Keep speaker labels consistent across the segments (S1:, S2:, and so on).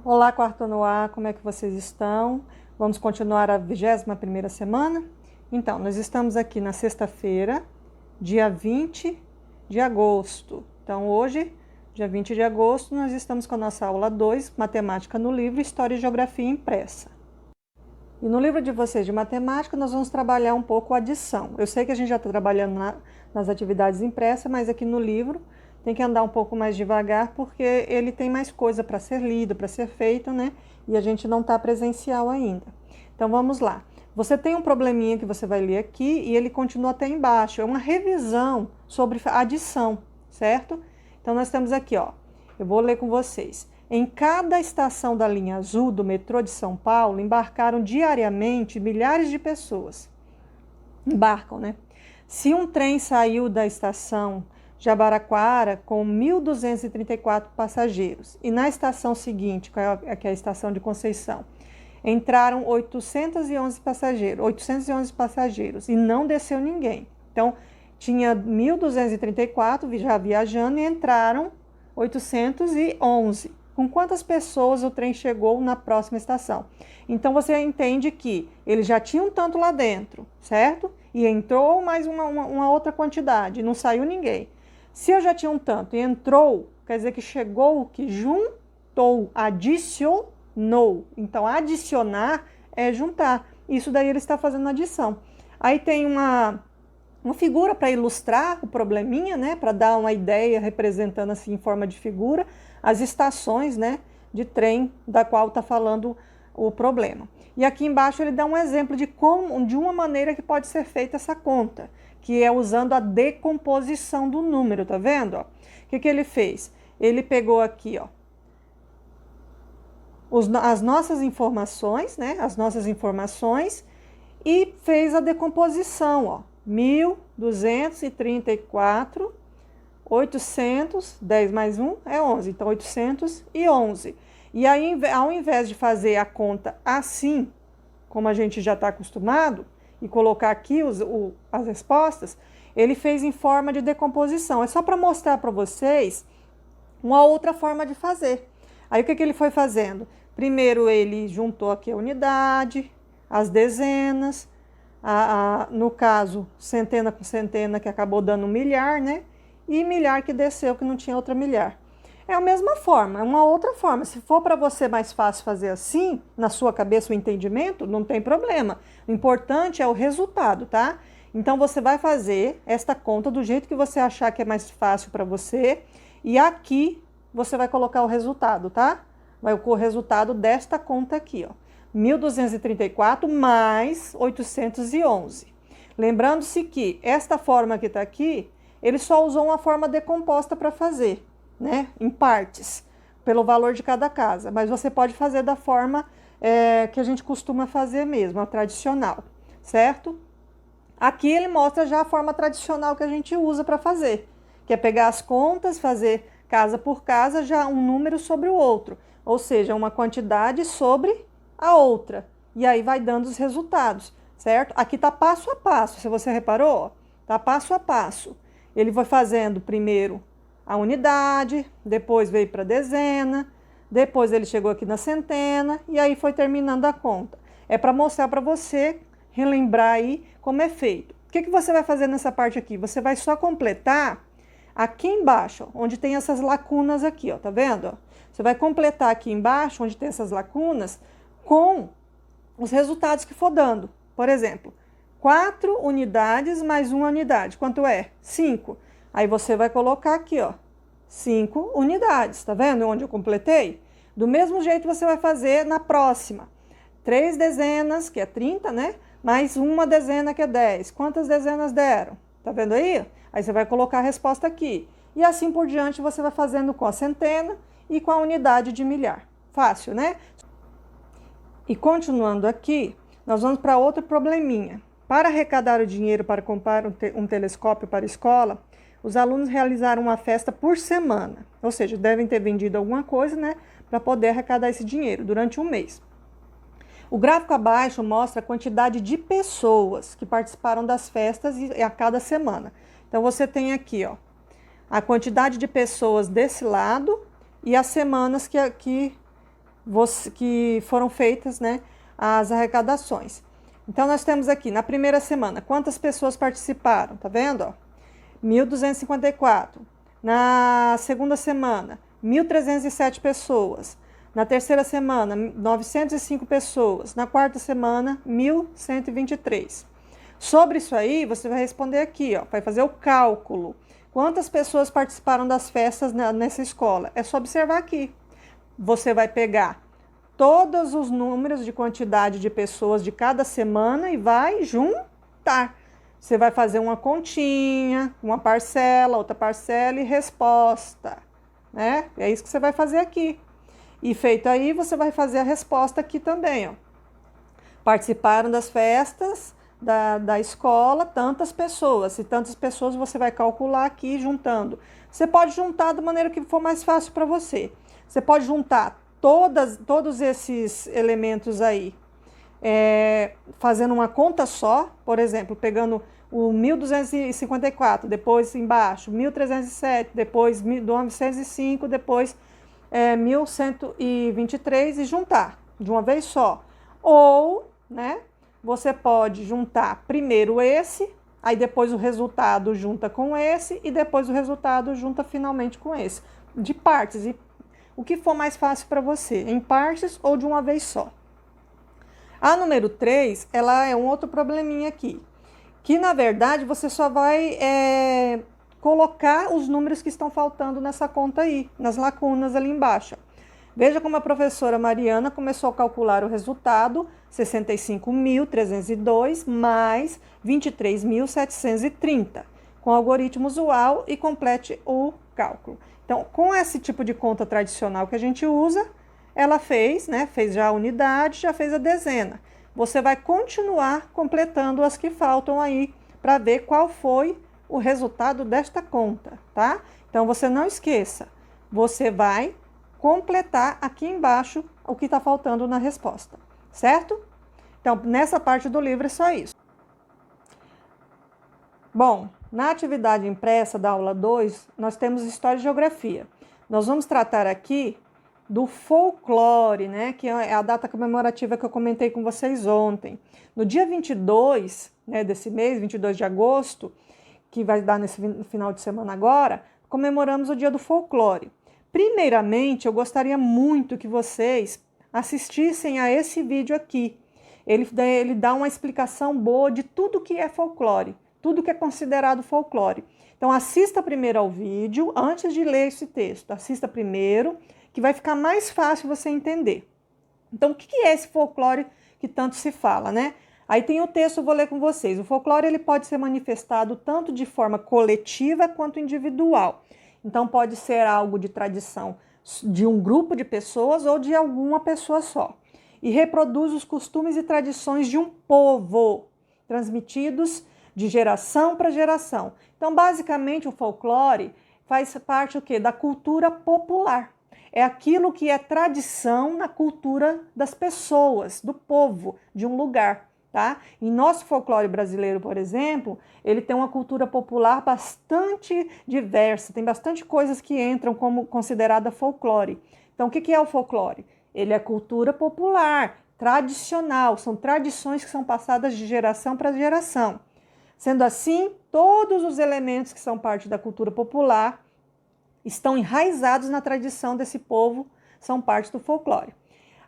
S1: Olá, quarto ano A, como é que vocês estão? Vamos continuar a 21ª semana? Então, nós estamos aqui na sexta-feira, dia 20 de agosto. Então, hoje, dia 20 de agosto, nós estamos com a nossa aula 2, Matemática no livro História e Geografia impressa. E no livro de vocês de matemática, nós vamos trabalhar um pouco a adição. Eu sei que a gente já está trabalhando nas atividades impressas, mas aqui no livro tem que andar um pouco mais devagar, porque ele tem mais coisa para ser lido, para ser feito, né? E a gente não está presencial ainda. Então vamos lá. Você tem um probleminha que você vai ler aqui e ele continua até embaixo. É uma revisão sobre adição, certo? Então nós temos aqui, ó. Eu vou ler com vocês. Em cada estação da linha azul do metrô de São Paulo, embarcaram diariamente milhares de pessoas. Embarcam, né? Se um trem saiu da estação Jabaraquara com 1.234 passageiros e na estação seguinte, que é a estação de Conceição, entraram 811 passageiros e não desceu ninguém. Então, tinha 1.234 já viajando e entraram 811. Com quantas pessoas o trem chegou na próxima estação? Então, você entende que ele já tinha um tanto lá dentro, certo? E entrou mais uma outra quantidade, não saiu ninguém. Se eu já tinha um tanto e entrou, quer dizer que chegou o que juntou, adicionou. Então, adicionar é juntar. Isso daí ele está fazendo adição. Aí tem uma figura para ilustrar o probleminha, né? Para dar uma ideia, representando assim em forma de figura, as estações, né, de trem da qual está falando o problema. E aqui embaixo ele dá um exemplo de uma maneira que pode ser feita essa conta, que é usando a decomposição do número, tá vendo? Ó? O que ele fez? Ele pegou aqui, ó, as nossas informações, né, e fez a decomposição, ó, 1.234, 800, 10 mais 1 é 11, então 811. E aí, ao invés de fazer a conta assim, como a gente já está acostumado, e colocar aqui as respostas, ele fez em forma de decomposição. É só para mostrar para vocês uma outra forma de fazer. Aí o que ele foi fazendo? Primeiro ele juntou aqui a unidade, as dezenas, no caso, centena com centena, que acabou dando milhar, né? E milhar que desceu, que não tinha outra milhar. É a mesma forma, é uma outra forma. Se for para você mais fácil fazer assim, na sua cabeça o entendimento, não tem problema. O importante é o resultado, tá? Então você vai fazer esta conta do jeito que você achar que é mais fácil para você. E aqui você vai colocar o resultado, tá? Vai o resultado desta conta aqui, ó. 1.234 mais 811. Lembrando-se que esta forma que está aqui, ele só usou uma forma decomposta para fazer, né? Em partes, pelo valor de cada casa. Mas você pode fazer da forma que a gente costuma fazer mesmo, a tradicional, certo? Aqui ele mostra já a forma tradicional que a gente usa para fazer, que é pegar as contas, fazer casa por casa, já um número sobre o outro. Ou seja, uma quantidade sobre a outra. E aí vai dando os resultados, certo? Aqui está passo a passo, se você reparou, está passo a passo. Ele foi fazendo primeiro a unidade, depois veio para a dezena, depois ele chegou aqui na centena e aí foi terminando a conta. É para mostrar para você, relembrar aí como é feito. O que você vai fazer nessa parte aqui? Você vai só completar aqui embaixo, onde tem essas lacunas aqui, ó, tá vendo? Você vai completar aqui embaixo, onde tem essas lacunas, com os resultados que for dando. Por exemplo, 4 unidades mais 1 unidade. Quanto é? 5. Aí você vai colocar aqui, ó, 5 unidades. Tá vendo onde eu completei? Do mesmo jeito você vai fazer na próxima. 3 dezenas, que é 30, né? Mais uma dezena, que é 10. Quantas dezenas deram? Tá vendo aí? Aí você vai colocar a resposta aqui. E assim por diante você vai fazendo com a centena e com a unidade de milhar. Fácil, né? E continuando aqui, nós vamos para outro probleminha. Para arrecadar o dinheiro para comprar um telescópio para a escola, os alunos realizaram uma festa por semana. Ou seja, devem ter vendido alguma coisa, né? Para poder arrecadar esse dinheiro durante um mês. O gráfico abaixo mostra a quantidade de pessoas que participaram das festas a cada semana. Então, você tem aqui, ó, a quantidade de pessoas desse lado e as semanas que que foram feitas, né, as arrecadações. Então, nós temos aqui, na primeira semana, quantas pessoas participaram? Tá vendo? Ó? 1.254. Na segunda semana, 1.307 pessoas. Na terceira semana, 905 pessoas. Na quarta semana, 1.123. Sobre isso aí, você vai responder aqui, ó, vai fazer o cálculo. Quantas pessoas participaram das festas nessa escola? É só observar aqui. Você vai pegar todos os números de quantidade de pessoas de cada semana e vai juntar. Você vai fazer uma continha, uma parcela, outra parcela e resposta, né? É isso que você vai fazer aqui. E feito aí, você vai fazer a resposta aqui também, ó. Participaram das festas da escola tantas pessoas. E tantas pessoas você vai calcular aqui juntando. Você pode juntar da maneira que for mais fácil para você. Você pode juntar todos esses elementos aí, fazendo uma conta só, por exemplo, pegando o 1.254, depois embaixo 1.307, depois 905, depois 1.123 e juntar de uma vez só. Ou, né, você pode juntar primeiro esse, aí depois o resultado junta com esse e depois o resultado junta finalmente com esse, de partes, e o que for mais fácil para você, em partes ou de uma vez só. A número 3, ela é um outro probleminha aqui, que na verdade você só vai colocar os números que estão faltando nessa conta aí, nas lacunas ali embaixo. Veja como a professora Mariana começou a calcular o resultado, 65.302 mais 23.730, com o algoritmo usual, e complete o cálculo. Então, com esse tipo de conta tradicional que a gente usa, ela fez, né? Fez já a unidade, já fez a dezena. Você vai continuar completando as que faltam aí para ver qual foi o resultado desta conta, tá? Então, você não esqueça, você vai completar aqui embaixo o que está faltando na resposta, certo? Então, nessa parte do livro é só isso. Bom, na atividade impressa da aula 2, nós temos História e Geografia. Nós vamos tratar aqui do folclore, né, que é a data comemorativa que eu comentei com vocês ontem. No dia 22, né, desse mês, 22 de agosto, que vai dar nesse final de semana agora, comemoramos o Dia do Folclore. Primeiramente, eu gostaria muito que vocês assistissem a esse vídeo aqui. Ele dá uma explicação boa de tudo que é folclore, tudo que é considerado folclore. Então, assista primeiro ao vídeo, antes de ler esse texto. Assista primeiro, que vai ficar mais fácil você entender. Então, o que é esse folclore que tanto se fala, né? Aí tem o texto, eu vou ler com vocês. O folclore ele pode ser manifestado tanto de forma coletiva quanto individual. Então, pode ser algo de tradição de um grupo de pessoas ou de alguma pessoa só. E reproduz os costumes e tradições de um povo, transmitidos de geração para geração. Então, basicamente, o folclore faz parte o quê? Da cultura popular. É aquilo que é tradição na cultura das pessoas, do povo, de um lugar. Tá? Em nosso folclore brasileiro, por exemplo, ele tem uma cultura popular bastante diversa, tem bastante coisas que entram como considerada folclore. Então, o que é o folclore? Ele é cultura popular, tradicional, são tradições que são passadas de geração para geração. Sendo assim, todos os elementos que são parte da cultura popular estão enraizados na tradição desse povo, são parte do folclore.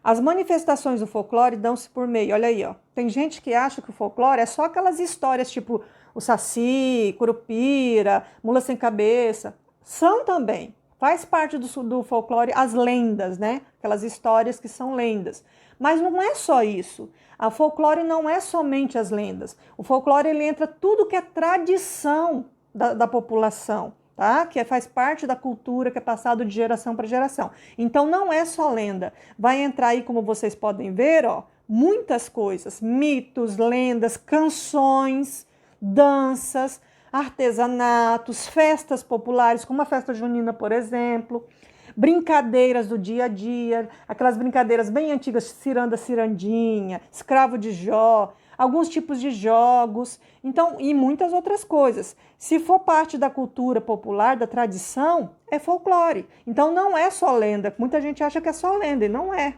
S1: As manifestações do folclore dão-se por meio, olha aí, ó. Tem gente que acha que o folclore é só aquelas histórias tipo o Saci, Curupira, Mula Sem Cabeça. São também, faz parte do folclore as lendas, né? Aquelas histórias que são lendas. Mas não é só isso. A folclore não é somente as lendas. O folclore ele entra tudo que é tradição da população. Tá? Que faz parte da cultura que é passado de geração para geração. Então não é só lenda. Vai entrar aí, como vocês podem ver, ó, muitas coisas, mitos, lendas, canções, danças, artesanatos, festas populares, como a festa junina, por exemplo, brincadeiras do dia a dia, aquelas brincadeiras bem antigas, ciranda, cirandinha, escravo de Jó, alguns tipos de jogos, então, e muitas outras coisas. Se for parte da cultura popular, da tradição, é folclore. Então, não é só lenda. Muita gente acha que é só lenda, e não é.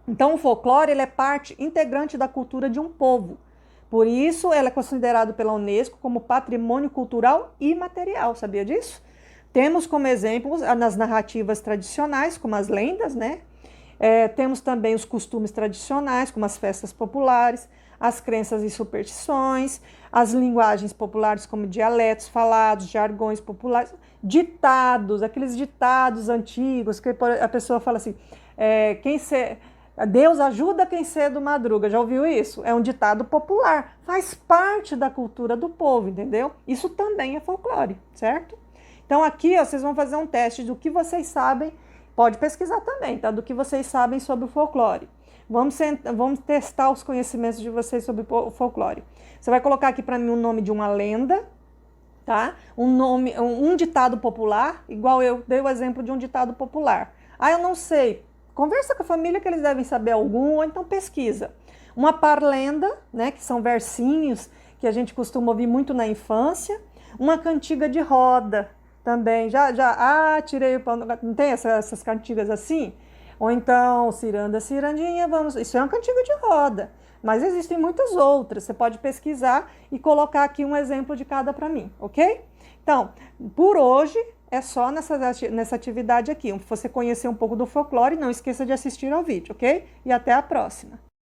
S1: Então, o folclore ele é parte integrante da cultura de um povo. Por isso, ela é considerado pela Unesco como patrimônio cultural imaterial. Sabia disso? Temos como exemplos nas narrativas tradicionais, como as lendas, né? Temos também os costumes tradicionais, como as festas populares, as crenças e superstições, as linguagens populares, como dialetos falados, jargões populares, ditados, aqueles ditados antigos, que a pessoa fala assim, Deus ajuda quem cedo madruga. Já ouviu isso? É um ditado popular, faz parte da cultura do povo, entendeu? Isso também é folclore, certo? Então aqui ó, vocês vão fazer um teste do que vocês sabem, pode pesquisar também, tá? Do que vocês sabem sobre o folclore. Vamos testar os conhecimentos de vocês sobre o folclore. Você vai colocar aqui para mim o nome de uma lenda, tá? Um ditado popular, igual eu dei o exemplo de um ditado popular. Ah, eu não sei. Conversa com a família que eles devem saber algum, ou então pesquisa. Uma parlenda, né, que são versinhos que a gente costuma ouvir muito na infância. Uma cantiga de roda também. Tirei o pão. Não tem essas cantigas assim? Ou então, ciranda, cirandinha, vamos. Isso é uma cantiga de roda. Mas existem muitas outras. Você pode pesquisar e colocar aqui um exemplo de cada para mim, ok? Então, por hoje é só nessa atividade aqui. Você conhecer um pouco do folclore, não esqueça de assistir ao vídeo, ok? E até a próxima.